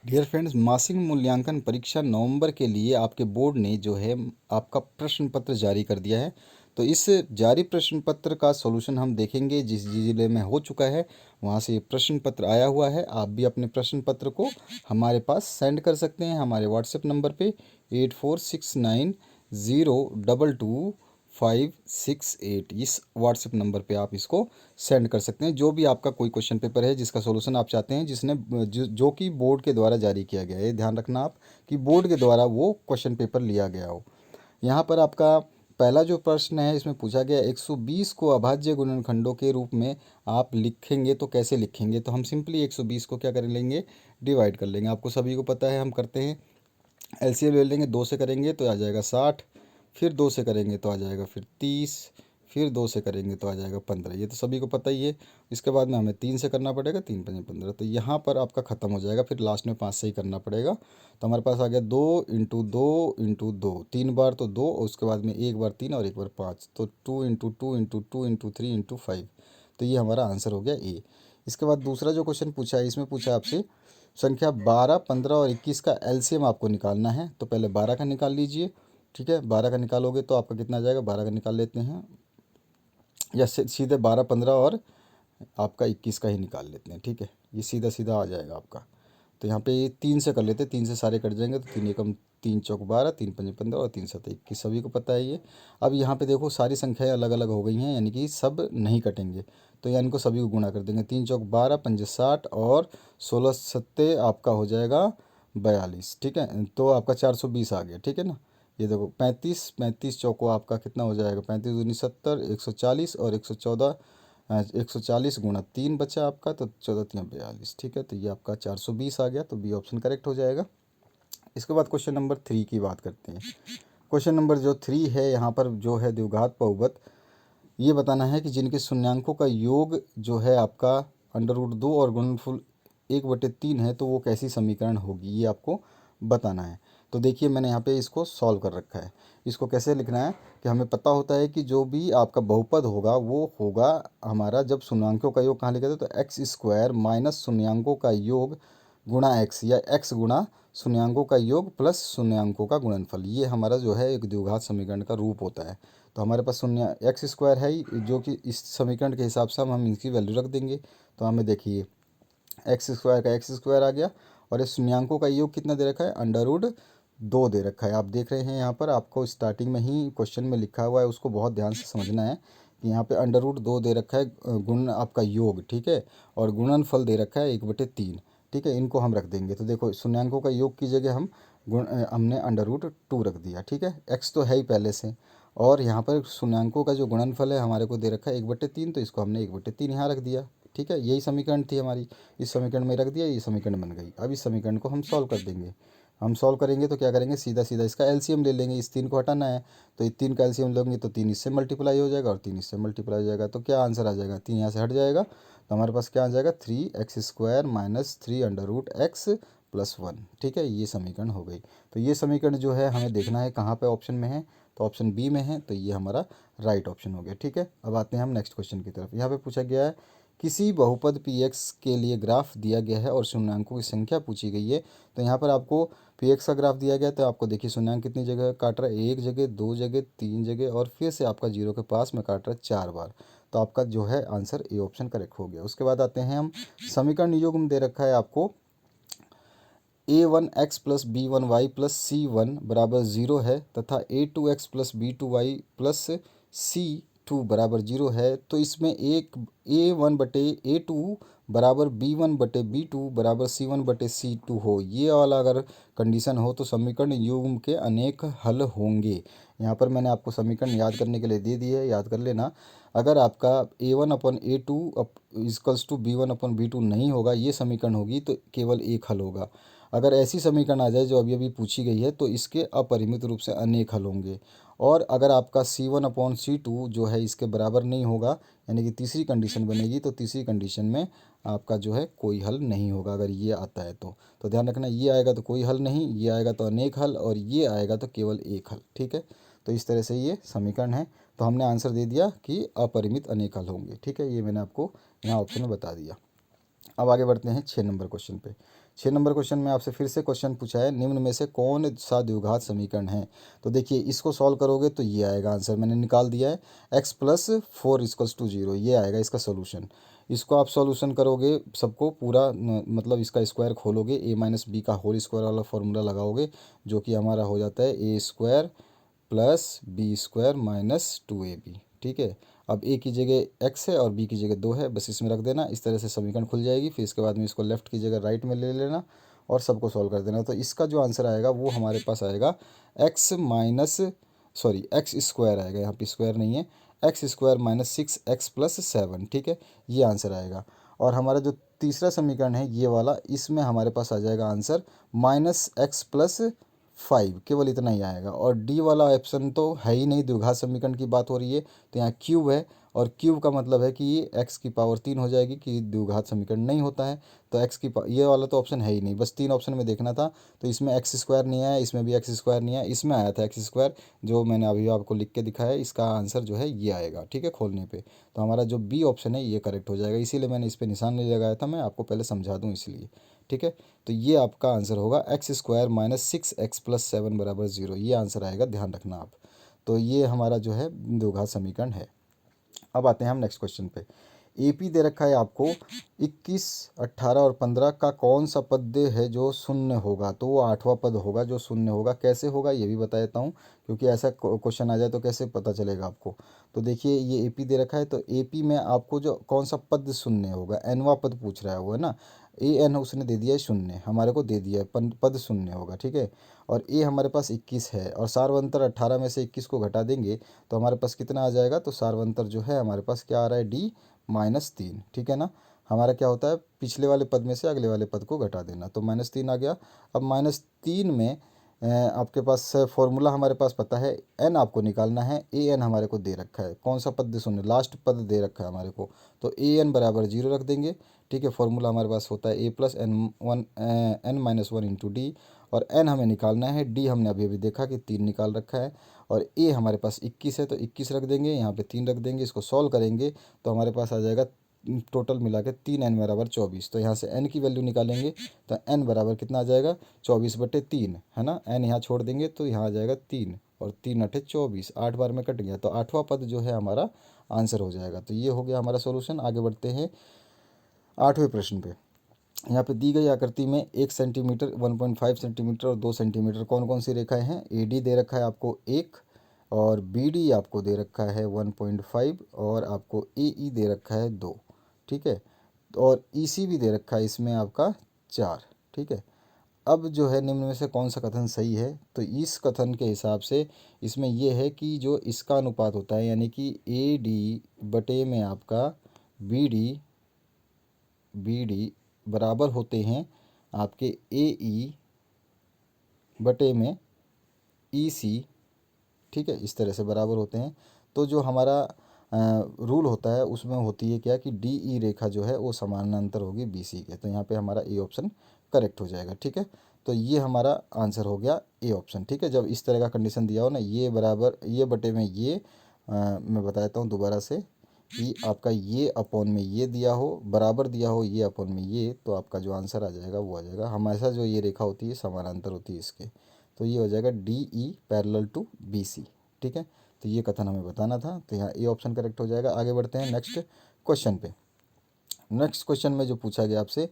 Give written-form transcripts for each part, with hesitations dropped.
Dear friends, मासिक मूल्यांकन परीक्षा नवंबर के लिए आपके बोर्ड ने जो है आपका प्रश्न पत्र जारी कर दिया है। तो इस जारी प्रश्न पत्र का सॉल्यूशन हम देखेंगे। जिस जिले में हो चुका है वहाँ से ये प्रश्न पत्र आया हुआ है। आप भी अपने प्रश्न पत्र को हमारे पास सेंड कर सकते हैं हमारे व्हाट्सएप नंबर पे 8469022568। इस व्हाट्सएप नंबर पे आप इसको सेंड कर सकते हैं। जो भी आपका कोई क्वेश्चन पेपर है जिसका सॉल्यूशन आप चाहते हैं, जो कि बोर्ड के द्वारा जारी किया गया है, ध्यान रखना आप कि बोर्ड के द्वारा वो क्वेश्चन पेपर लिया गया हो। यहाँ पर आपका पहला जो प्रश्न है इसमें पूछा गया 120 को अभाज्य गुणनखंडों के रूप में आप लिखेंगे तो कैसे लिखेंगे। तो हम सिंपली 120 को क्या कर लेंगे, डिवाइड कर लेंगे। आपको सभी को पता है हम करते हैं, एलसीएम ले लेंगे। 2 से करेंगे तो आ जाएगा 60, फिर 2 से करेंगे तो आ जाएगा फिर 30, फिर 2 से करेंगे तो आ जाएगा 15। ये तो सभी को पता ही है। इसके बाद में हमें 3 से करना पड़ेगा, 3 पंजे 15। तो यहाँ पर आपका ख़त्म हो जाएगा, फिर लास्ट में 5 से ही करना पड़ेगा। तो हमारे पास आ गया 2 × 2 × 2, 3 बार तो 2, और उसके बाद में एक बार 3 और एक बार 5, तो 2 × 2 × 2 × 2 × 3 × 5। तो ये हमारा आंसर हो गया ए। इसके बाद दूसरा जो क्वेश्चन पूछा है, इसमें पूछा है आपसे संख्या 12, 15 और 21 का एलसीएम आपको निकालना है। तो पहले 12 का निकाल लीजिए। ठीक है, 12 का निकालोगे तो आपका कितना आ जाएगा, 12 का निकाल लेते हैं, या सीधे 12, 15 और आपका 21 का ही निकाल लेते हैं। ठीक है, ये सीधा सीधा आ जाएगा आपका। तो यहाँ पे ये 3 से कर लेते हैं, 3 से सारे कट जाएंगे। तो 3 एकम 3 चौक 12, 3 पंजे 15 और 3 सत्ते 21, सभी को पता है ये। अब यहाँ पे देखो सारी संख्याएं अलग अलग हो गई हैं, यानी कि सब नहीं कटेंगे। तो यानी को सभी को गुणा कर देंगे। 3 चौक 12, पंजे 60 और 16 सत्ते आपका हो जाएगा 42। ठीक है, तो आपका 420 आ गया। ठीक है ना। ये देखो 35, 35 चौको आपका कितना हो जाएगा, 35 दूनी 70, 140 और 114, 140 गुणा 3 बचा आपका, तो 14×3 = 42। ठीक है, तो ये आपका 420 आ गया। तो बी ऑप्शन करेक्ट हो जाएगा। इसके बाद क्वेश्चन नंबर 3 की बात करते हैं। क्वेश्चन नंबर जो 3 है, यहाँ पर जो है द्विघात बहुपद, ये बताना है कि जिनके शून्यांकों का योग जो है आपका √2 और गुणनफल 1/3 है, तो वो कैसी समीकरण होगी, ये आपको बताना है। तो देखिए मैंने यहाँ पे इसको सॉल्व कर रखा है। इसको कैसे लिखना है कि हमें पता होता है कि जो भी आपका बहुपद होगा वो होगा हमारा, जब शून्यांकों का योग कहाँ लिखा था, तो x² माइनस शून्यांकों का योग गुणा x, या x गुणा शून्यांकों का योग प्लस शून्यांकों का गुणनफल। ये हमारा जो है एक द्विघात समीकरण का रूप होता है। तो हमारे पास शून्य x² है ही, जो कि इस समीकरण के हिसाब से हम इनकी वैल्यू रख देंगे। तो हमें देखिए x² का x² आ गया, और इस शून्यांकों का योग कितना दे रखा है, √2 दे रखा है। आप देख रहे हैं यहाँ पर, आपको स्टार्टिंग में ही क्वेश्चन में लिखा हुआ है, उसको बहुत ध्यान से समझना है कि यहाँ पे √2 दे रखा है गुण आपका योग। ठीक है, और गुणनफल दे रखा है 1/3। ठीक है, इनको हम रख देंगे। तो देखो शून्यांकों का योग की जगह हम हमने √2 रख दिया। ठीक है, x तो है ही पहले से, और यहाँ पर शून्यांकों का जो गुणनफल है हमारे को दे रखा है 1/3, तो इसको हमने 1/3 यहाँ रख दिया। ठीक है, यही समीकरण थी हमारी, इस समीकरण में रख दिया, ये समीकरण बन गई। अब इस समीकरण को हम सॉल्व कर देंगे। हम सॉल्व करेंगे तो क्या करेंगे, सीधा सीधा इसका एलसीएम ले लेंगे। इस 3 को हटाना है, तो इस 3 का एलसीएम लेंगे तो 3 इससे मल्टीप्लाई हो जाएगा और 3 इससे मल्टीप्लाई हो जाएगा। तो क्या आंसर आ जाएगा, 3 यहाँ से हट जाएगा, तो हमारे पास क्या आ जाएगा, 3x² माइनस 3√x + 1। ठीक है, ये समीकरण हो गई। तो ये समीकरण जो है हमें देखना है कहाँ पे ऑप्शन में है, तो ऑप्शन बी में है। तो ये हमारा राइट ऑप्शन हो गया। ठीक है, अब आते हैं हम नेक्स्ट क्वेश्चन की तरफ। यहाँ पे पूछा गया है किसी बहुपद px के लिए ग्राफ दिया गया है और शून्यांकों की संख्या पूछी गई है। तो यहाँ पर आपको px का ग्राफ दिया गया, तो आपको देखिए शून्यांक कितनी जगह काट रहा है, 1 जगह, 2 जगह, 3 जगह, और फिर से आपका जीरो के पास में काट रहा है 4 बार। तो आपका जो है आंसर ए ऑप्शन करेक्ट हो गया। उसके बाद आते हैं हम समीकरण युग्म दे रखा है आपको a1x + b1y + c1 = 0 है, तथा a2x + b2y + c2 = 0 है। तो इसमें एक a1/a2 = b1/b2 = c1/c2 हो, ये वाला अगर कंडीशन हो तो समीकरण युग्म के अनेक हल होंगे। यहाँ पर मैंने आपको समीकरण याद करने के लिए दे दी है, याद कर लेना। अगर आपका a1/a2 = b1/b2 नहीं होगा, ये समीकरण होगी, तो केवल एक हल होगा। अगर ऐसी समीकरण आ जाए जो अभी अभी पूछी गई है, तो इसके अपरिमित रूप से अनेक हल होंगे। और अगर आपका c1/c2 जो है इसके बराबर नहीं होगा, यानी कि तीसरी कंडीशन बनेगी, तो तीसरी कंडीशन में आपका जो है कोई हल नहीं होगा। अगर ये आता है तो ध्यान रखना, ये आएगा तो कोई हल नहीं, ये आएगा तो अनेक हल, और ये आएगा तो केवल एक हल। ठीक है, तो इस तरह से ये समीकरण है। तो हमने आंसर दे दिया कि अपरिमित अनेक हल होंगे। ठीक है, ये मैंने आपको यहाँ ऑप्शन में बता दिया। अब आगे बढ़ते हैं 6 नंबर क्वेश्चन पे। 6 नंबर क्वेश्चन में आपसे फिर से क्वेश्चन पूछा है, निम्न में से कौन सा द्विघात समीकरण है। तो देखिए इसको सॉल्व करोगे तो ये आएगा आंसर, मैंने निकाल दिया है, x+4 = 0, ये आएगा इसका सोल्यूशन। इसको आप सॉल्यूशन करोगे सबको पूरा मतलब इसका स्क्वायर खोलोगे, a - b का होल स्क्वायर वाला फॉर्मूला लगाओगे, जो कि हमारा हो जाता है a² + b² - 2ab। ठीक है, अब a की जगह x है और b की जगह 2 है, बस इसमें रख देना, इस तरह से समीकरण खुल जाएगी। फिर इसके बाद में इसको लेफ्ट की जगह राइट में ले लेना और सबको सॉल्व कर देना। तो इसका जो आंसर आएगा वो हमारे पास आएगा x² आएगा, यहाँ पे स्क्वायर नहीं है, x² - 6x + 7। ठीक है, ये आंसर आएगा। और हमारा जो तीसरा समीकरण है ये वाला, इसमें हमारे पास आ जाएगा आंसर -x + 5, केवल इतना ही आएगा। और डी वाला ऑप्शन तो है ही नहीं, द्विघात समीकरण की बात हो रही है, तो यहाँ क्यूब है, और क्यूब का मतलब है कि ये x³ हो जाएगी, कि द्विघात समीकरण नहीं होता है। तो ये वाला तो ऑप्शन है ही नहीं, बस 3 ऑप्शन में देखना था। तो इसमें x² नहीं आया, इसमें भी x² नहीं आया, इसमें आया था x², जो मैंने अभी आपको लिख के दिखाया है। इसका आंसर जो है ये आएगा, ठीक है, खोलने पे। तो हमारा जो बी ऑप्शन है ये करेक्ट हो जाएगा, इसीलिए मैंने इस पर निशान नहीं लगाया था, मैं आपको पहले समझा दूँ इसलिए। ठीक है, तो ये आपका आंसर होगा x² - 6x + 7 = 0, ये आंसर आएगा, ध्यान रखना आप। तो ये हमारा जो है द्विघात समीकरण है। अब आते हैं हम नेक्स्ट क्वेश्चन पे। एपी दे रखा है आपको, 21, 18 और 15 का कौन सा पद है जो शून्य होगा। तो वो 8वां पद होगा जो शून्य होगा। कैसे होगा ये भी बता देता हूँ, क्योंकि ऐसा क्वेश्चन आ जाए तो कैसे पता चलेगा आपको। तो देखिए ये एपी दे रखा है, तो एपी में आपको जो कौन सा पद शून्य होगा, एनवा पद पूछ रहा है वो, है ना। एन उसने दे दिया है शून्य, हमारे को दे दिया है पद शून्य होगा, ठीक है। और ए हमारे पास 21 है, और सार्वंतर 18 में से 21 को घटा देंगे तो हमारे पास कितना आ जाएगा। तो सार्वंतर जो है हमारे पास क्या आ रहा है, D-3, ठीक है ना। हमारा क्या होता है, पिछले वाले पद में से अगले वाले पद को घटा देना, तो -3 आ गया। अब -3 में आपके पास फॉर्मूला हमारे पास पता है, एन आपको निकालना है। ए एन हमारे को दे रखा है, कौन सा पद शून्य, लास्ट पद दे रखा है हमारे को, तो a n = 0 रख देंगे। ठीक है, फॉर्मूला हमारे पास होता है a+n1 × d, और n हमें निकालना है, d हमने अभी अभी देखा कि 3 निकाल रखा है, और a हमारे पास 21 है, तो 21 रख देंगे, यहाँ पे 3 रख देंगे। इसको सॉल्व करेंगे तो हमारे पास आ जाएगा टोटल मिला के 3n = 24। तो यहाँ से n की वैल्यू निकालेंगे तो n बराबर कितना आ जाएगा, 24/3, है ना। n यहाँ छोड़ देंगे तो यहाँ आ जाएगा 3, और 3 × 8 = 24, 8 बार में कट गया, तो 8वां पद जो है हमारा आंसर हो जाएगा। तो ये हो गया हमारा सोल्यूशन। आगे बढ़ते हैं 8वें प्रश्न पे। यहाँ पे दी गई आकृति में 1 सेंटीमीटर, 1.5 सेंटीमीटर और 2 सेंटीमीटर कौन कौन सी रेखाएं हैं। AD दे रखा है आपको 1, और BD आपको दे रखा है 1.5, और आपको AE दे रखा है 2, ठीक है। और EC भी दे रखा है इसमें आपका 4, ठीक है। अब जो है निम्न में से कौन सा कथन सही है। तो इस कथन के हिसाब से इसमें यह है कि जो इसका अनुपात होता है, यानी कि AD बटे में आपका BD बराबर होते हैं आपके AE बटे में EC, ठीक है, इस तरह से बराबर होते हैं। तो जो हमारा रूल होता है उसमें होती है क्या कि DE रेखा जो है वो समानांतर होगी BC के। तो यहाँ पे हमारा ए ऑप्शन करेक्ट हो जाएगा, ठीक है। तो ये हमारा आंसर हो गया ए ऑप्शन, ठीक है। जब इस तरह का कंडीशन दिया हो ना, ये बराबर, ये बटे में ये, मैं बता देता हूँ दोबारा से, कि आपका ये अपॉन में ये दिया हो, बराबर दिया हो ये अपॉन में ये, तो आपका जो आंसर आ जाएगा वो आ जाएगा। हमेशा जो ये रेखा होती है समानांतर होती है इसके, तो ये हो जाएगा DE = BC, ठीक है। तो ये कथन हमें बताना था, तो यहाँ ए ऑप्शन करेक्ट हो जाएगा। आगे बढ़ते हैं नेक्स्ट क्वेश्चन पे। नेक्स्ट क्वेश्चन में जो पूछा गया आपसे,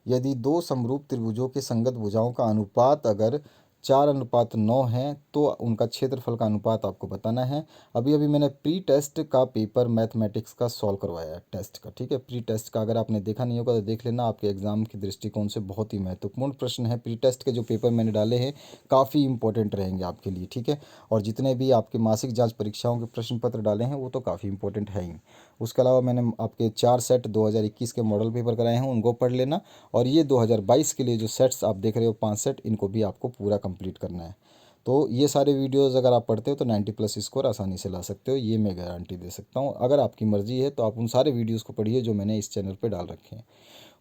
यदि दो समरूप त्रिभुजों के संगत भुजाओं का अनुपात अगर 4:9 है तो उनका क्षेत्रफल का अनुपात आपको बताना है। अभी अभी मैंने प्री टेस्ट का पेपर मैथमेटिक्स का सॉल्व करवाया है, टेस्ट का, ठीक है। प्री टेस्ट का अगर आपने देखा नहीं होगा तो देख लेना, आपके एग्जाम के दृष्टिकोण से बहुत ही महत्वपूर्ण प्रश्न है। प्री टेस्ट के जो पेपर मैंने डाले हैं काफ़ी इंपॉर्टेंट रहेंगे आपके लिए, ठीक है। और जितने भी आपके मासिक जांच परीक्षाओं के प्रश्न पत्र डाले हैं वो तो काफ़ी इंपॉर्टेंट है ही। उसके अलावा मैंने आपके 4 सेट 2021 के मॉडल पेपर कराए हैं, उनको पढ़ लेना। और ये 2022 के लिए जो सेट्स आप देख रहे हो 5 सेट, इनको भी आपको पूरा कंप्लीट करना है। तो ये सारे वीडियोस अगर आप पढ़ते हो तो 90+ स्कोर आसानी से ला सकते हो, ये मैं गारंटी दे सकता हूँ। अगर आपकी मर्ज़ी है तो आप उन सारे वीडियोस को पढ़िए जो मैंने इस चैनल पे डाल रखे हैं।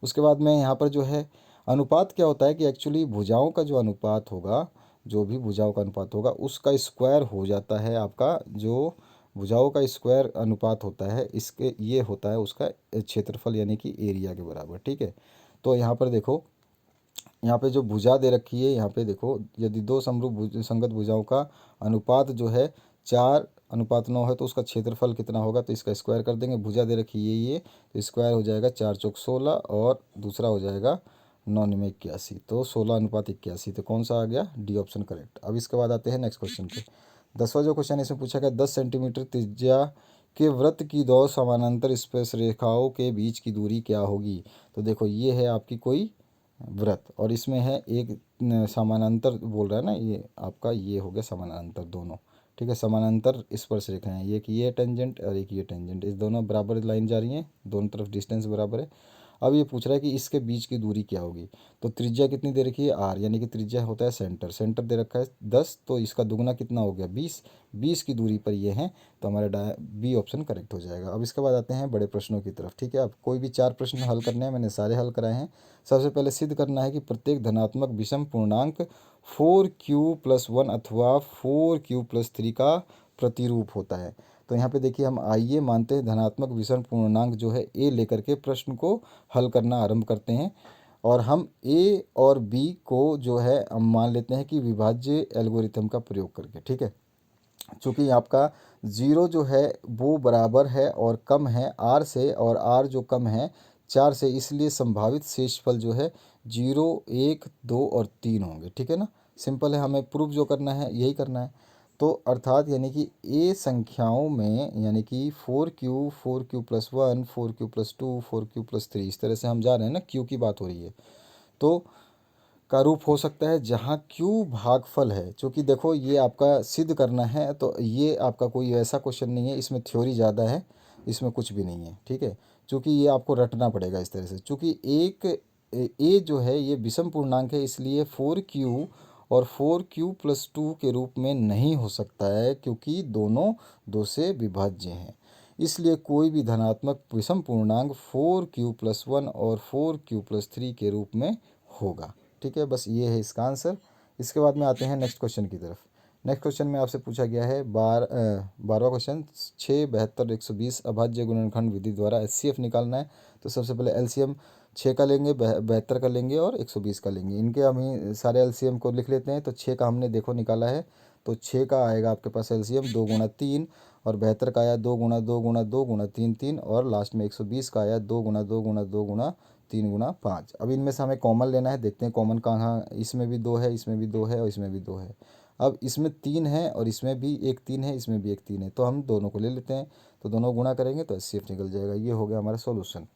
उसके बाद में यहाँ पर जो है अनुपात क्या होता है कि एक्चुअली भुजाओं का जो अनुपात होगा, जो भी भुजाओं का अनुपात होगा उसका स्क्वायर हो जाता है आपका, जो भुजाओं का स्क्वायर अनुपात होता है इसके, ये होता है उसका क्षेत्रफल, यानी कि एरिया के बराबर, ठीक है। तो यहाँ पर देखो, यहाँ पे जो भुजा दे रखी है, यहाँ पे देखो, यदि दो समरूप संगत भुजाओं का अनुपात जो है 4:9 है तो उसका क्षेत्रफल कितना होगा, तो इसका स्क्वायर कर देंगे। भुजा दे रखी है ये, तो स्क्वायर हो जाएगा 4×4 = 16 और दूसरा हो जाएगा 9×81, तो 16:81। तो कौन सा आ गया, डी ऑप्शन करेक्ट। अब इसके बाद आते हैं नेक्स्ट क्वेश्चन पे। 10वां जो क्वेश्चन इसमें पूछा गया, 10 सेंटीमीटर त्रिज्या के वृत्त की दो समानांतर स्पर्श रेखाओं के बीच की दूरी क्या होगी। तो देखो ये है आपकी कोई व्रत और इसमें है एक समानांतर बोल रहा है ना, ये आपका ये हो गया समानांतर दोनों, ठीक है। समानांतर स्पर्श रेखा है, एक ये टेंजेंट और एक ये टेंजेंट, इस दोनों बराबर लाइन जा रही हैं, दोनों तरफ डिस्टेंस बराबर है। अब ये पूछ रहा है कि इसके बीच की दूरी क्या होगी। तो त्रिज्या कितनी दे रखी है, आर, यानी कि त्रिज्या होता है सेंटर, सेंटर दे रखा है 10, तो इसका दुगना कितना हो गया 20, 20 की दूरी पर ये है, तो हमारा बी ऑप्शन करेक्ट हो जाएगा। अब इसके बाद आते हैं बड़े प्रश्नों की तरफ, ठीक है। अब कोई भी 4 प्रश्न हल करने हैं, मैंने सारे हल कराए हैं। सबसे पहले सिद्ध करना है कि प्रत्येक धनात्मक विषम पूर्णांक 4q+1 अथवा 4q+3 का प्रतिरूप होता है। तो यहाँ पे देखिए, हम आइए मानते हैं धनात्मक विषम पूर्णांक जो है ए लेकर के प्रश्न को हल करना आरंभ करते हैं, और हम ए और बी को जो है हम मान लेते हैं कि विभाज्य एल्गोरिथम का प्रयोग करके, ठीक है। चूँकि आपका 0 जो है वो बराबर है और कम है आर से, और आर जो कम है 4 से, इसलिए संभावित शेषफल जो है 0, 1, 2 और 3 होंगे, ठीक है ना। सिंपल है, हमें प्रूफ जो करना है यही करना है। तो अर्थात यानी कि ए संख्याओं में, यानी कि 4q, 4q+1, 4q+2, 4q+3, इस तरह से हम जा रहे हैं ना, क्यू की बात हो रही है, तो का रूप हो सकता है जहाँ क्यू भागफल है। क्योंकि देखो ये आपका सिद्ध करना है, तो ये आपका कोई ऐसा क्वेश्चन नहीं है, इसमें थ्योरी ज़्यादा है, इसमें कुछ भी नहीं है, ठीक है। क्योंकि ये आपको रटना पड़ेगा इस तरह से, क्योंकि एक ए जो है ये विषम पूर्णांक है, इसलिए 4q और 4q+2 के रूप में नहीं हो सकता है, क्योंकि दोनों 2 से विभाज्य हैं। इसलिए कोई भी धनात्मक विषम पूर्णांक 4q+1 और 4q+3 के रूप में होगा, ठीक है। बस ये है इसका आंसर। इसके बाद में आते हैं नेक्स्ट क्वेश्चन की तरफ। नेक्स्ट क्वेश्चन में आपसे पूछा गया है 12वां क्वेश्चन, 6, 72, 120 अभाज्य गुणनखंड विधि द्वारा एचसीएफ निकालना है। तो सबसे पहले एलसीएम 6 का लेंगे, 72 का लेंगे और 120 का लेंगे। इनके हम ही सारे एलसीएम को लिख लेते हैं। तो 6 का हमने देखो निकाला है, तो 6 का आएगा आपके पास एलसीएम 2×3, और 72 का आया 2×2×2×3×3, और लास्ट में 120 का आया 2×2×2×3×5। अब इनमें से हमें कॉमन लेना है, देखते हैं कॉमन कहाँ, इसमें भी 2 है, इसमें भी 2 है और इसमें भी 2 है। अब इसमें 3 है और इसमें भी एक 3 है, इसमें भी एक 3 है, तो हम दोनों को ले लेते हैं। तो दोनों गुणा करेंगे तो एचसीएफ निकल जाएगा। ये हो गया हमारा सॉल्यूशन।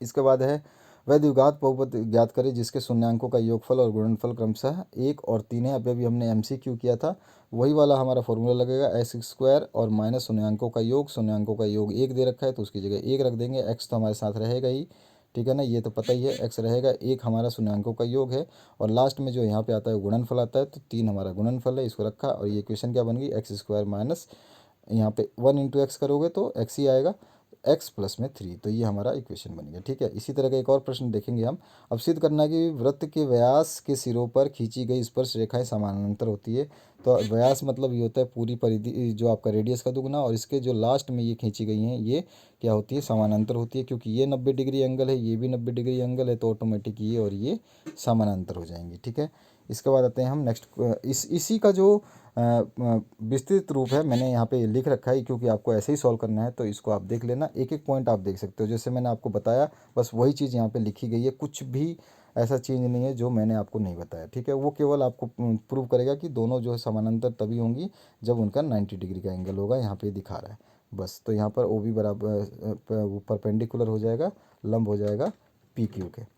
इसके बाद है वह द्विघात बहुपद ज्ञात करें जिसके शून्यांकों का योगफल और गुणनफल क्रमशः 1 और 3 है। अभी हमने एमसीक्यू किया था, वही वाला हमारा फॉर्मूला लगेगा, x² और माइनस शून्यांकों का योग, शून्यांकों का योग 1 दे रखा है तो उसकी जगह 1 रख देंगे। x तो हमारे साथ रहेगा ही, ठीक है ना, ये तो पता ही है, x रहेगा, 1 हमारा शून्यांकों का योग है, और लास्ट में जो यहाँ पे आता है गुणनफल आता है, तो 3 हमारा गुणनफल है, इसको रखा, और ये इक्वेशन क्या बन गई, x² माइनस यहाँ पे 1 × x करोगे तो x ही आएगा, x+3, तो ये हमारा इक्वेशन बन गया, ठीक है। इसी तरह का एक और प्रश्न देखेंगे हम। अब सिद्ध करना है कि वृत्त के व्यास के सिरों पर खींची गई स्पर्श रेखाएं समानांतर होती है। तो व्यास मतलब ये होता है पूरी परिधि, जो आपका रेडियस का दुगना, और इसके जो लास्ट में ये खींची गई हैं ये क्या होती है, समानांतर होती है, क्योंकि ये 90 डिग्री एंगल है, ये भी 90 डिग्री एंगल है, तो ऑटोमेटिक ये और ये समानांतर हो जाएंगी, ठीक है। इसके बाद आते हैं हम नेक्स्ट, इसी का जो विस्तृत रूप है मैंने यहाँ पे लिख रखा है, क्योंकि आपको ऐसे ही सॉल्व करना है, तो इसको आप देख लेना, एक एक पॉइंट आप देख सकते हो, जैसे मैंने आपको बताया बस वही चीज़ यहाँ पे लिखी गई है, कुछ भी ऐसा चीज़ नहीं है जो मैंने आपको नहीं बताया, ठीक है। वो केवल आपको प्रूव करेगा कि दोनों जो है समानांतर तभी होंगी जब उनका 90 डिग्री का एंगल होगा, यहाँ पे दिखा रहा है बस। तो यहाँ पर ओ भी बराबर परपेंडिकुलर हो जाएगा, लंब हो जाएगा पी क्यू के।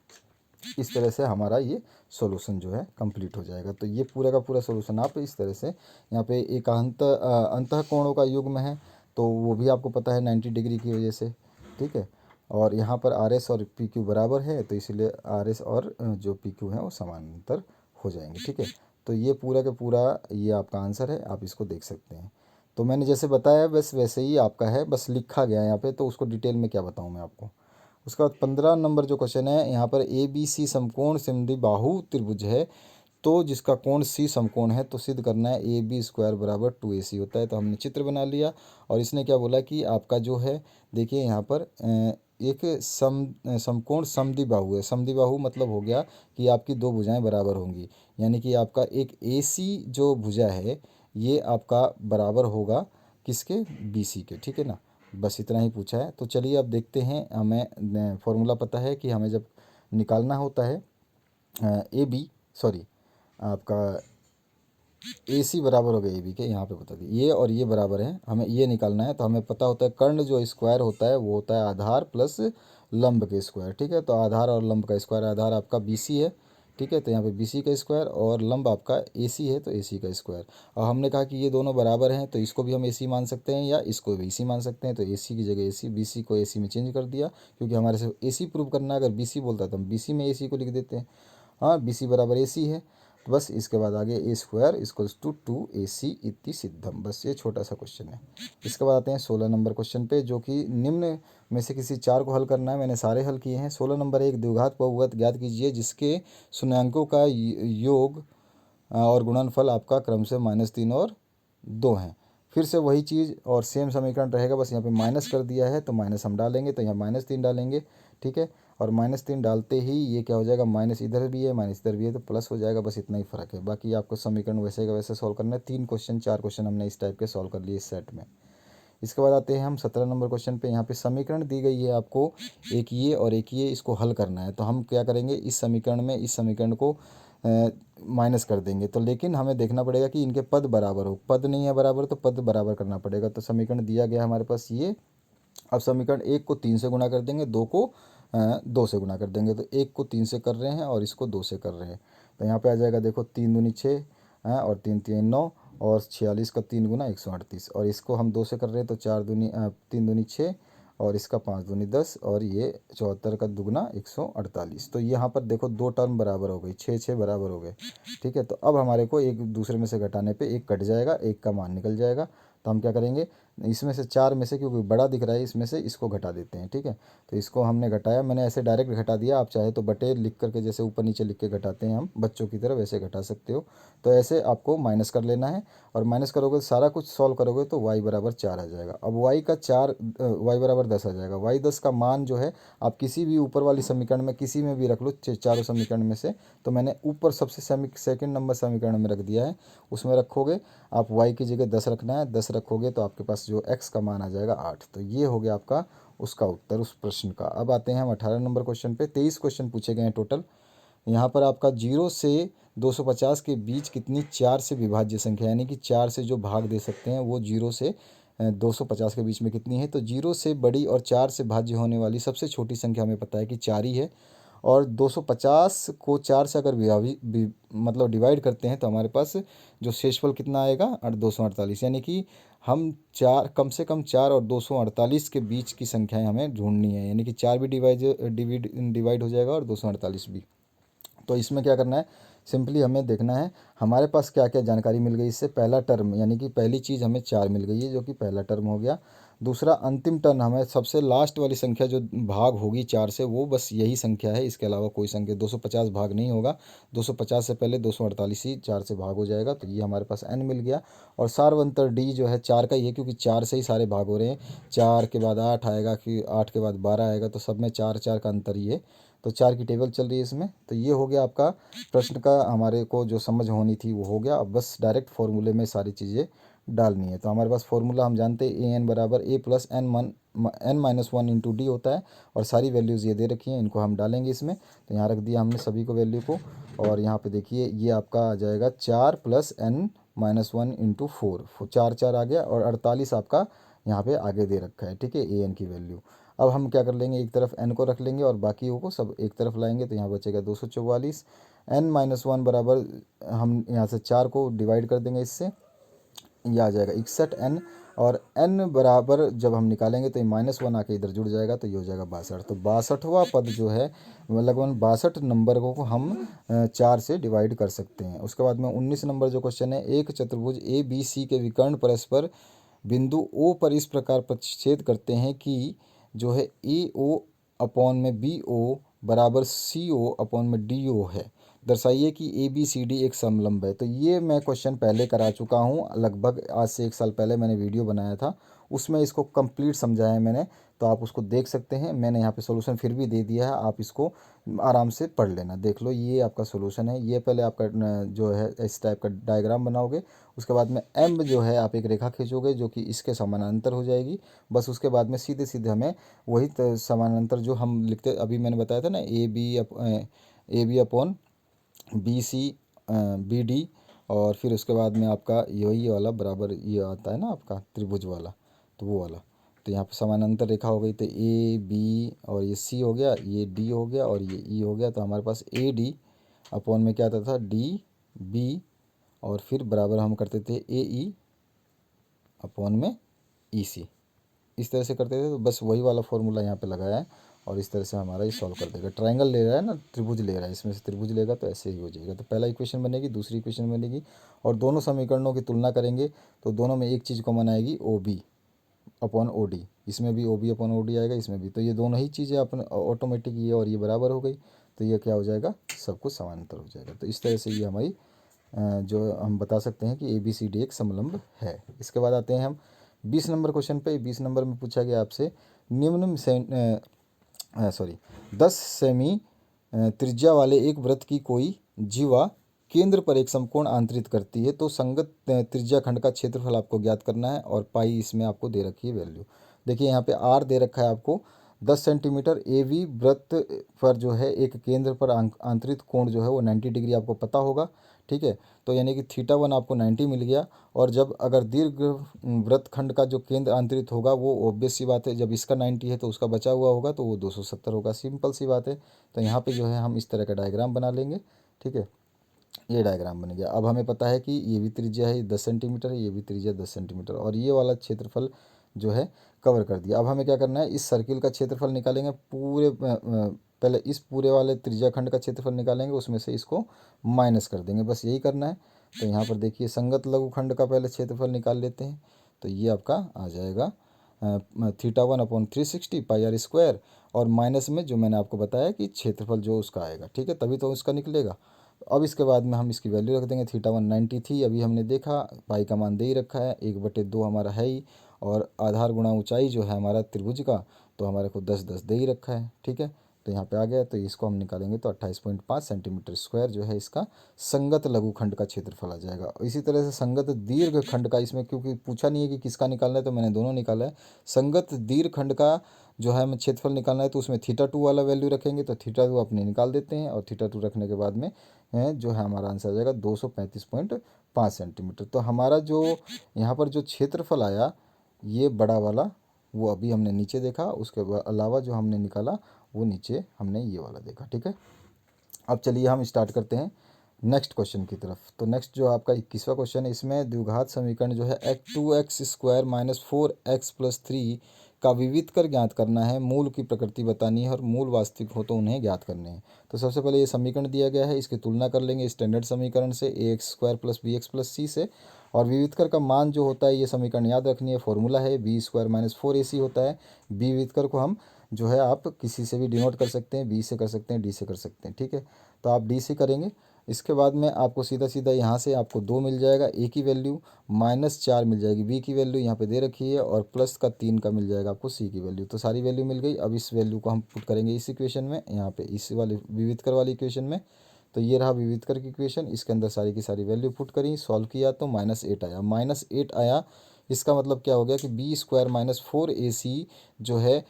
इस तरह से हमारा ये सॉल्यूशन जो है कंप्लीट हो जाएगा। तो ये पूरा का पूरा सॉल्यूशन आप इस तरह से, यहाँ पे एक अंतःकोणों का युग्म है, तो वो भी आपको पता है 90 डिग्री की वजह से, ठीक है। और यहाँ पर आर एस और पी क्यू बराबर है, तो इसीलिए आर एस और जो पी क्यू हैं वो समानांतर हो जाएंगे, ठीक है। तो ये पूरा का पूरा ये आपका आंसर है, आप इसको देख सकते हैं। तो मैंने जैसे बताया बस वैसे ही आपका है, बस लिखा गया है यहाँ पे, तो उसको डिटेल में क्या बताऊँ मैं आपको। उसके बाद 15 नंबर जो क्वेश्चन है, यहाँ पर ए बी सी समकोण समद्विबाहु त्रिभुज है, तो जिसका कोण सी समकोण है, तो सिद्ध करना है AB² बराबर 2AC होता है। तो हमने चित्र बना लिया, और इसने क्या बोला कि आपका जो है देखिए यहाँ पर एक समकोण समद्विबाहु है। समद्विबाहु मतलब हो गया कि आपकी दो भुजाएं बराबर होंगी, यानी कि आपका एक AC जो भुजा है ये आपका बराबर होगा किसके, BC के, ठीक है ना। बस इतना ही पूछा है। तो चलिए अब देखते हैं, हमें फॉर्मूला पता है कि हमें जब निकालना होता है AB, सॉरी आपका AC बराबर हो गया AB के, यहाँ पे बता दी, ये और ये बराबर है, हमें ये निकालना है। तो हमें पता होता है कर्ण जो स्क्वायर होता है वो होता है आधार प्लस लंब के स्क्वायर, ठीक है। तो आधार और लंब का स्क्वायर, आधार आपका BC है, ठीक है, तो यहाँ पे BC का स्क्वायर, और लंब आपका AC है तो AC का स्क्वायर। और हमने कहा कि ये दोनों बराबर हैं तो इसको भी हम AC मान सकते हैं या इसको भी AC मान सकते हैं। तो AC की जगह AC, BC को AC में चेंज कर दिया, क्योंकि हमारे से AC प्रूव करना है। अगर BC बोलता तो हम BC में AC को लिख देते हैं। हाँ, BC बराबर AC है। तो बस इसके बाद आगे A² इक्वल्स टू 2AC इति सिद्धम। बस ये छोटा सा क्वेश्चन है। इसके बाद आते हैं 16 नंबर क्वेश्चन पे, जो कि निम्न में से किसी चार को हल करना है। मैंने सारे हल किए हैं। 16 नंबर, एक द्विघात बहुघात ज्ञात कीजिए जिसके शून्यांकों का योग और गुणनफल आपका क्रमशः -3 और 2 हैं। फिर से वही चीज़ और सेम समीकरण रहेगा, बस यहाँ पे माइनस कर दिया है तो माइनस हम डालेंगे, तो यहाँ -3 डालेंगे, ठीक है। और -3 डालते ही ये क्या हो जाएगा, माइनस इधर भी है माइनस इधर भी है तो प्लस हो जाएगा। बस इतना ही फ़र्क है, बाकी आपको समीकरण वैसे का वैसे सॉल्व करना है। 3 क्वेश्चन 4 क्वेश्चन हमने इस टाइप के सॉल्व कर लिए इस सेट में। इसके बाद आते हैं हम 17 नंबर क्वेश्चन पे। यहाँ पे समीकरण दी गई है आपको, एक ये और एक ये, इसको हल करना है। तो हम क्या करेंगे, इस समीकरण में इस समीकरण को माइनस कर देंगे। तो लेकिन हमें देखना पड़ेगा कि इनके पद बराबर हो, पद नहीं है बराबर तो पद बराबर करना पड़ेगा। तो समीकरण दिया गया हमारे पास ये। अब समीकरण 1 को 3 से गुणा कर देंगे, 2 को 2 से गुणा कर देंगे। तो 1 को 3 से कर रहे हैं और इसको 2 से कर रहे हैं। तो यहाँ पे आ जाएगा, देखो 3 दूनी 6 और 3 3 9 और 46 का 3 गुना 138, और इसको हम 2 से कर रहे हैं तो 3 दूनी 6 और इसका 5 दूनी 10 और ये 74 का दुगना 148। तो यहाँ पर देखो दो टर्म बराबर हो गई, 6 6 बराबर हो गए, ठीक है। तो अब हमारे को एक दूसरे में से घटाने पे एक कट जाएगा, एक का मान निकल जाएगा। तो हम क्या करेंगे, इसमें से 4 में से, क्योंकि बड़ा दिख रहा है इसमें से, इसको घटा देते हैं, ठीक है। तो इसको हमने घटाया, मैंने ऐसे डायरेक्ट घटा दिया, आप चाहे तो बटे लिख करके जैसे ऊपर नीचे लिख के घटाते हैं हम बच्चों की तरह, वैसे घटा सकते हो। तो ऐसे आपको माइनस कर लेना है, और माइनस करोगे सारा कुछ सॉल्व करोगे तो y बराबर 4 आ जाएगा। अब y का 4 y बराबर 10 आ जाएगा। y 10 का मान जो है आप किसी भी ऊपर वाली समीकरण में किसी में भी रख लो, चारों समीकरण में से। तो मैंने ऊपर सबसे सेकंड नंबर समीकरण में रख दिया है, उसमें रखोगे आप। y की जगह 10 रखना है, 10 रखोगे तो आपके पास जो x का मान आ जाएगा 8। तो ये हो गया आपका उसका उत्तर उस प्रश्न का। अब आते हैं हम 18 नंबर क्वेश्चन पे। 23 क्वेश्चन पूछे गए हैं टोटल। यहाँ पर आपका 0 से 250 के बीच कितनी 4 से विभाज्य संख्या, यानी कि 4 से जो भाग दे सकते हैं वो 0 से 250 के बीच में कितनी है। तो 0 से बड़ी और 4 से भाज्य होने वाली सबसे छोटी संख्या हमें पता है कि 4 ही है। और 250 को 4 से अगर मतलब डिवाइड करते हैं तो हमारे पास जो शेषफल कितना आएगा, 248। यानी कि हम चार, कम से कम 4 और 248 के बीच की संख्याएं हमें ढूंढनी है। यानी कि 4 भी डिवाइड हो जाएगा और 248 भी। तो इसमें क्या करना है, सिंपली हमें देखना है हमारे पास क्या क्या जानकारी मिल गई इससे। पहला टर्म, यानी कि पहली चीज़ हमें 4 मिल गई है, जो कि पहला टर्म हो गया। दूसरा अंतिम टर्म, हमें सबसे लास्ट वाली संख्या जो भाग होगी 4 से, वो बस यही संख्या है, इसके अलावा कोई संख्या 250 भाग नहीं होगा। 250 से पहले 248 ही 4 से भाग हो जाएगा। तो ये हमारे पास n मिल गया। और सार्वंतर d जो है 4 का ही है, क्योंकि 4 से ही सारे भाग हो रहे हैं। 4 के बाद 8 आएगा, कि 8 के बाद 12 आएगा, तो सब में 4 4 का अंतर ही है। तो 4 की टेबल चल रही है इसमें। तो ये हो गया आपका प्रश्न का, हमारे को जो समझ होनी थी वो हो गया। अब बस डायरेक्ट फॉर्मूले में सारी चीज़ें डालनी है। तो हमारे पास फॉर्मूला हम जानते हैं, an बराबर a plus n-1 into D होता है। और सारी वैल्यूज़ ये दे रखी हैं, इनको हम डालेंगे इसमें। तो यहाँ रख दिया हमने सभी को वैल्यू को। और यहाँ पे देखिए ये आपका आ जाएगा 4 प्लस n-1 इंटू 4, 4 4 आ गया, और 48 आपका यहाँ पे आगे दे रखा है, ठीक है, an की वैल्यू। अब हम क्या कर लेंगे, एक तरफ n को रख लेंगे और बाकी को सब एक तरफ लाएंगे। तो यहाँ बचेगा 244। n-1 बराबर, हम यहाँ से 4 को डिवाइड कर देंगे इससे, ये आ जाएगा 61 n। और n बराबर जब हम निकालेंगे तो ये -1 आके इधर जुड़ जाएगा, तो ये हो जाएगा 62। तो 62वां पद जो है, लगभग 62 नंबर को हम 4 से डिवाइड कर सकते हैं। उसके बाद में 19 नंबर जो क्वेश्चन है, एक चतुर्भुज ABC के विकर्ण परस्पर बिंदु O पर इस प्रकार प्रतिच्छेद करते हैं कि जो है AO अपॉन में BO बराबर CO अपॉन में DO है। दर्शाइए कि ABCD एक समलंब है। तो ये मैं क्वेश्चन पहले करा चुका हूँ, लगभग आज से 1 साल पहले मैंने वीडियो बनाया था, उसमें इसको कंप्लीट समझाया है मैंने, तो आप उसको देख सकते हैं। मैंने यहाँ पे सॉल्यूशन फिर भी दे दिया है, आप इसको आराम से पढ़ लेना। देख लो, ये आपका सॉल्यूशन है। ये पहले आपका जो है इस टाइप का डायग्राम बनाओगे, उसके बाद में M जो है आप एक रेखा खींचोगे जो कि इसके समानांतर हो जाएगी। बस उसके बाद में सीधे सीधे हमें वही समानांतर जो हम लिखते अभी मैंने बताया था ना, AB अपॉन BC BD, और फिर उसके बाद में आपका यही वाला बराबर ये आता है ना आपका त्रिभुज वाला, तो वो वाला। तो यहाँ पे समानांतर रेखा हो गई, तो AB और ये C हो गया, ये D हो गया और ये E हो गया। तो हमारे पास AD अपॉन में क्या आता था, DB, और फिर बराबर हम करते थे AE अपॉन में EC। इस तरह से करते थे। तो बस वही वाला फॉर्मूला यहाँ पे लगाया है और इस तरह से हमारा ये सॉल्व कर देगा। ट्रायंगल ले रहा है ना, त्रिभुज ले रहा है, इसमें से त्रिभुज लेगा तो ऐसे ही हो जाएगा। तो पहला इक्वेशन बनेगी, दूसरी इक्वेशन बनेगी, और दोनों समीकरणों की तुलना करेंगे तो दोनों में एक चीज़ कॉमन आएगी, OB अपॉन OD। इसमें भी OB अपॉन OD आएगा, इसमें भी। तो ये दोनों ही चीज़ें अपन ऑटोमेटिक, ये और ये बराबर हो गई, तो ये क्या हो जाएगा, सब कुछ समानांतर हो जाएगा। तो इस तरह से ये हमारी जो हम बता सकते हैं कि ABCD एक समलंब है। इसके बाद आते हैं हम 20 नंबर क्वेश्चन पे। 20 नंबर में पूछा गया आपसे, निम्न से 10 सेमी त्रिज्या वाले एक वृत्त की कोई जीवा केंद्र पर एक समकोण आंतरित करती है, तो संगत त्रिज्या खंड का क्षेत्रफल आपको ज्ञात करना है, और पाई इसमें आपको दे रखी है वैल्यू। देखिए यहाँ पे R दे रखा है आपको 10 सेंटीमीटर। AV वृत्त पर जो है एक केंद्र पर आंतरित कोण जो है वो 90 डिग्री आपको पता होगा, ठीक है। तो यानी कि θ1 आपको 90 मिल गया। और जब अगर दीर्घ वृत्तखंड का जो केंद्र आंतरित होगा वो ऑब्वियस सी बात है, जब इसका 90 है तो उसका बचा हुआ होगा तो वो 270 होगा, सिंपल सी बात है। तो यहाँ पे जो है हम इस तरह का डायग्राम बना लेंगे, ठीक है। ये डायग्राम बन गया। अब हमें पता है कि ये भी त्रिज्या है 10 सेंटीमीटर है, ये भी त्रिज्या 10 सेंटीमीटर, और ये वाला क्षेत्रफल जो है कवर कर दिया। अब हमें क्या करना है, इस सर्किल का क्षेत्रफल निकालेंगे, पहले इस पूरे वाले त्रिज्या खंड का क्षेत्रफल निकालेंगे, उसमें से इसको माइनस कर देंगे, बस यही करना है। तो यहाँ पर देखिए संगत लघुखंड का पहले क्षेत्रफल निकाल लेते हैं। तो ये आपका आ जाएगा θ1 अपॉन 360 πr², और माइनस में जो मैंने आपको बताया कि क्षेत्रफल जो उसका आएगा, ठीक है, तभी तो उसका निकलेगा। अब इसके बाद में हम इसकी वैल्यू रख देंगे। θ1 90 थी, अभी हमने देखा पाई का मान दे ही रखा है, 1/2 हमारा है ही, और आधार गुणा ऊंचाई जो है हमारा त्रिभुज का, तो हमारे को 10 दे ही रखा है, ठीक है। तो यहाँ पे आ गया, तो इसको हम निकालेंगे तो 28.5 सेंटीमीटर स्क्वायर जो है इसका संगत लघुखंड का क्षेत्रफल आ जाएगा। इसी तरह से संगत दीर्घ खंड का, इसमें क्योंकि पूछा नहीं है कि किसका निकालना है तो मैंने दोनों निकाला है। संगत दीर्घ खंड का जो है हमें क्षेत्रफल निकालना है तो उसमें θ2 वाला वैल्यू रखेंगे, तो θ2 अपने निकाल देते हैं, और θ2 रखने के बाद में जो है हमारा आंसर आ जाएगा 235.5 सेंटीमीटर। तो हमारा जो यहाँ पर जो क्षेत्रफल आया ये बड़ा वाला, वो अभी हमने नीचे देखा, उसके अलावा जो हमने निकाला वो नीचे हमने ये वाला देखा, ठीक है। अब चलिए हम स्टार्ट करते हैं नेक्स्ट क्वेश्चन की तरफ। तो नेक्स्ट जो आपका 21वां क्वेश्चन है, इसमें द्विघात समीकरण जो है 2x² - 4x + 3 का विविध कर ज्ञात करना है, मूल की प्रकृति बतानी है, और मूल वास्तविक हो तो उन्हें ज्ञात करने हैं। तो सबसे पहले ये समीकरण दिया गया है, इसकी तुलना कर लेंगे स्टैंडर्ड समीकरण से ax² + bx + c से। और विविधकर का मान जो होता है, ये समीकरण याद रखनी है, फॉर्मूला है b² - 4ac होता है। बी विविधकर को हम जो है आप किसी से भी डिनोट कर सकते हैं, बी से कर सकते हैं, डी से कर सकते हैं, ठीक है। तो आप डी से करेंगे। इसके बाद में आपको सीधा सीधा यहाँ से आपको 2 मिल जाएगा, ए की वैल्यू, -4 मिल जाएगी, बी की वैल्यू यहाँ पे दे रखी है, और प्लस का 3 का मिल जाएगा आपको सी की वैल्यू। तो सारी वैल्यू मिल गई। अब इस वैल्यू को हम पुट करेंगे इस इक्वेशन में, यहाँ पे इस वाली विविधकर वाली इक्वेशन में। तो ये रहा विविधकर की इक्वेशन, इसके अंदर सारी की सारी वैल्यू पुट करी, सॉल्व किया तो -8 आया। -8 आया, इसका मतलब क्या हो गया कि b² - 4ac जो है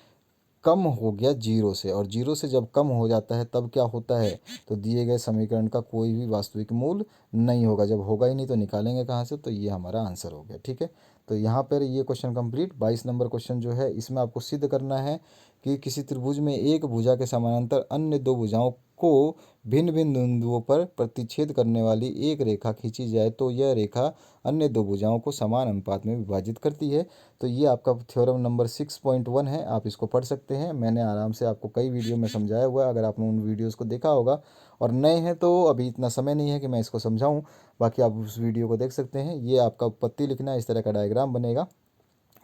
कम हो गया जीरो से, और जीरो से जब कम हो जाता है तब क्या होता है, तो दिए गए समीकरण का कोई भी वास्तविक मूल नहीं होगा। जब होगा ही नहीं तो निकालेंगे कहाँ से, तो ये हमारा आंसर हो गया, ठीक है। तो यहाँ पर ये क्वेश्चन कंप्लीट। 22 नंबर क्वेश्चन जो है इसमें आपको सिद्ध करना है कि किसी त्रिभुज में एक भुजा के समानांतर अन्य दो भुजाओं को भिन्न भिन्न बिंदुओं पर प्रतिच्छेद करने वाली एक रेखा खींची जाए तो यह रेखा अन्य दो भुजाओं को समान अनुपात में विभाजित करती है। तो ये आपका थ्योरम नंबर 6.1 है, आप इसको पढ़ सकते हैं। मैंने आराम से आपको कई वीडियो में समझाया हुआ है, अगर आपने उन वीडियोस को देखा होगा। और नए हैं तो अभी इतना समय नहीं है कि मैं इसको समझाऊं, बाकी आप उस वीडियो को देख सकते हैं। ये आपका उत्पत्ति लिखना है, इस तरह का डायग्राम बनेगा,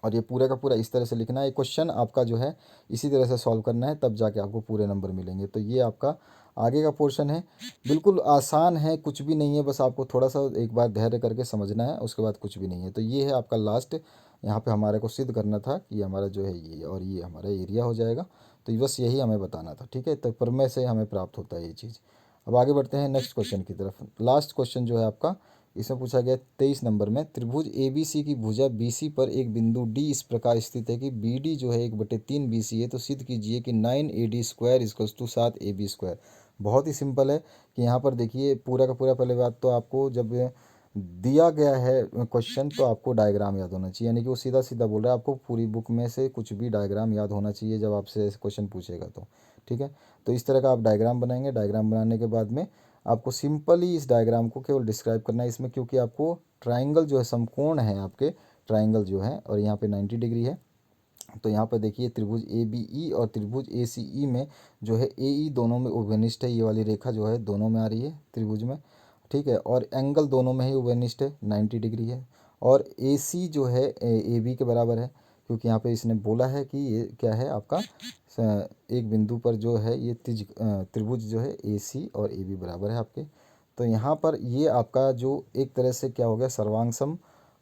और ये पूरा का पूरा इस तरह से लिखना है। क्वेश्चन आपका जो है इसी तरह से सॉल्व करना है, तब जाके आपको पूरे नंबर मिलेंगे। तो ये आपका आगे का पोर्शन है बिल्कुल आसान है, कुछ भी नहीं है, बस आपको थोड़ा सा एक बार धैर्य करके समझना है, उसके बाद कुछ भी नहीं है। तो ये है आपका लास्ट, यहाँ पे हमारे को सिद्ध करना था कि हमारा जो है ये और ये हमारा एरिया हो जाएगा। तो बस यही हमें बताना था, ठीक है। तो प्रमेय से हमें प्राप्त होता है ये चीज़। अब आगे बढ़ते हैं नेक्स्ट क्वेश्चन की तरफ। लास्ट क्वेश्चन जो है आपका, इसमें पूछा गया 23 नंबर में, त्रिभुज ए बी सी की भुजा बी सी पर एक बिंदु डी इस प्रकार स्थित है कि बी डी जो है 1/3 बी सी है, तो सिद्ध कीजिए कि 9 AD² इक्वल्स टू 7 AB²। बहुत ही सिंपल है कि यहाँ पर देखिए पूरा का पूरा, पहले बात तो आपको जब दिया गया है क्वेश्चन तो आपको डायग्राम याद होना चाहिए, यानी कि वो सीधा सीधा बोल रहा है आपको पूरी बुक में से कुछ भी डायग्राम याद होना चाहिए जब आपसे क्वेश्चन पूछेगा तो, ठीक है। तो इस तरह का आप डायग्राम बनाएंगे। डायग्राम बनाने के बाद में आपको सिंपली इस डायग्राम को केवल डिस्क्राइब करना है इसमें, क्योंकि आपको ट्राइंगल जो है समकोण है आपके, ट्राइंगल जो है, और यहाँ पे 90 डिग्री है। तो यहाँ पर देखिए त्रिभुज ए बी ई और त्रिभुज ए सी ई में जो है ए ई दोनों में उभयनिष्ठ है, ये वाली रेखा जो है दोनों में आ रही है त्रिभुज में, ठीक है। और एंगल दोनों में ही उभयनिष्ठ है, 90 डिग्री है। और ए सी जो है ए बी के बराबर है, क्योंकि यहाँ पे इसने बोला है कि ये क्या है आपका एक बिंदु पर जो है ये त्रिभुज जो है ए सी और ए बी बराबर है आपके। तो यहाँ पर ये आपका जो एक तरह से क्या हो गया, सर्वांग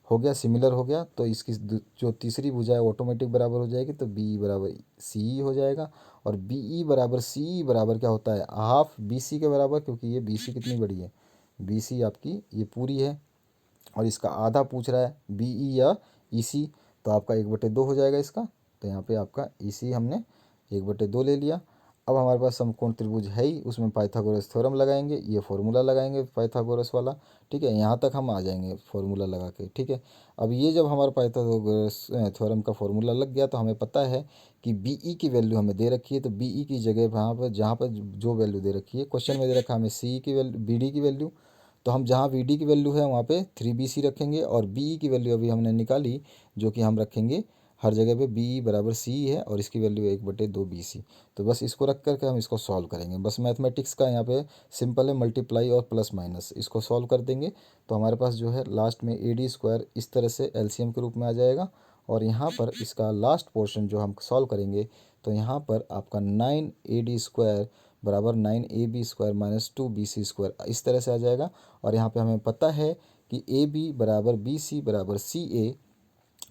हो गया, सिमिलर हो गया। तो इसकी जो तीसरी भुजा है ऑटोमेटिक बराबर हो जाएगी, तो बी बराबर सी हो जाएगा। और बी ई बराबर सी बराबर क्या होता है, हाफ बी सी के बराबर, क्योंकि ये बी सी कितनी बड़ी है, बी सी आपकी ये पूरी है, और इसका आधा पूछ रहा है बी ई या ई सी, तो आपका 1/2 हो जाएगा इसका। तो यहाँ पे आपका ई सी हमने 1/2 ले लिया। अब हमारे पास समकोण त्रिभुज है ही, उसमें पाइथागोरस थ्योरम लगाएंगे, ये फॉर्मूला लगाएंगे पाइथागोरस वाला, ठीक है। यहाँ तक हम आ जाएंगे फॉर्मूला लगा के, ठीक है। अब ये जब हमारा पाइथागोरस थ्योरम का फॉर्मूला लग गया, तो हमें पता है कि बी ई की वैल्यू हमें दे रखी है, तो बी ई की जगह वहाँ पर जहाँ पर जो वैल्यू दे रखी है, क्वेश्चन में दे रखा है हमें सी की वैल्यू, बी डी की वैल्यू, तो हम जहाँ वी डी की वैल्यू है वहाँ पे 3BC रखेंगे, और बी ई की वैल्यू अभी हमने निकाली जो कि हम रखेंगे हर जगह पे बी ई बराबर सी है, और इसकी वैल्यू 1/2BC। तो बस इसको रख करके हम इसको सॉल्व करेंगे। बस मैथमेटिक्स का यहाँ पे सिंपल है, मल्टीप्लाई और प्लस माइनस, इसको सॉल्व कर देंगे तो हमारे पास जो है लास्ट में AD² इस तरह से LCM के रूप में आ जाएगा। और यहाँ पर इसका लास्ट पोर्शन जो हम सॉल्व करेंगे, तो यहाँ पर आपका 9AD² बराबर 9AB² माइनस 2BC² इस तरह से आ जाएगा। और यहाँ पे हमें पता है कि AB बराबर BC बराबर CA,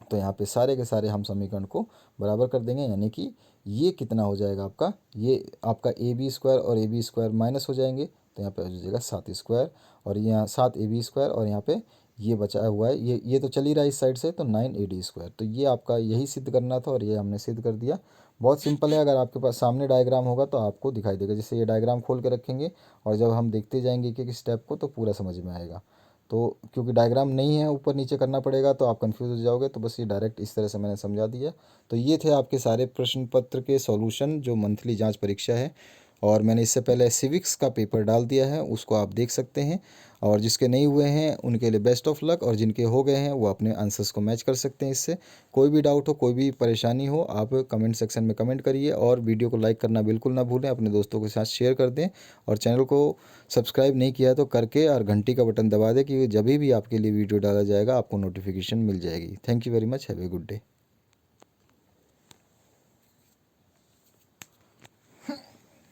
तो यहाँ पे सारे के सारे हम समीकरण को बराबर कर देंगे, यानी कि ये कितना हो जाएगा आपका, ये आपका AB² और AB² माइनस हो जाएंगे, तो यहाँ पे हो जाएगा 7², और यहाँ 7AB², और यहाँ पे ये बचा हुआ है, ये तो चल ही रहा है इस साइड से, तो 9AD²। तो ये आपका यही सिद्ध करना था, और ये हमने सिद्ध कर दिया। बहुत सिंपल है, अगर आपके पास सामने डायग्राम होगा तो आपको दिखाई देगा, जैसे ये डायग्राम खोल के रखेंगे और जब हम देखते जाएंगे एक एक स्टेप को, तो पूरा समझ में आएगा। तो क्योंकि डायग्राम नहीं है, ऊपर नीचे करना पड़ेगा, तो आप कंफ्यूज हो जाओगे, तो बस ये डायरेक्ट इस तरह से मैंने समझा दिया। तो ये थे आपके सारे प्रश्न पत्र के सॉल्यूशन जो मंथली जांच परीक्षा है, और मैंने इससे पहले सिविक्स का पेपर डाल दिया है, उसको आप देख सकते हैं। और जिसके नहीं हुए हैं उनके लिए बेस्ट ऑफ लक, और जिनके हो गए हैं वो अपने आंसर्स को मैच कर सकते हैं इससे। कोई भी डाउट हो, कोई भी परेशानी हो, आप कमेंट सेक्शन में कमेंट करिए, और वीडियो को लाइक करना बिल्कुल ना भूलें, अपने दोस्तों के साथ शेयर कर दें, और चैनल को सब्सक्राइब नहीं किया तो करके और घंटी का बटन दबा दें कि जब भी आपके लिए वीडियो डाला जाएगा आपको नोटिफिकेशन मिल जाएगी। Thank you very much, have a good day.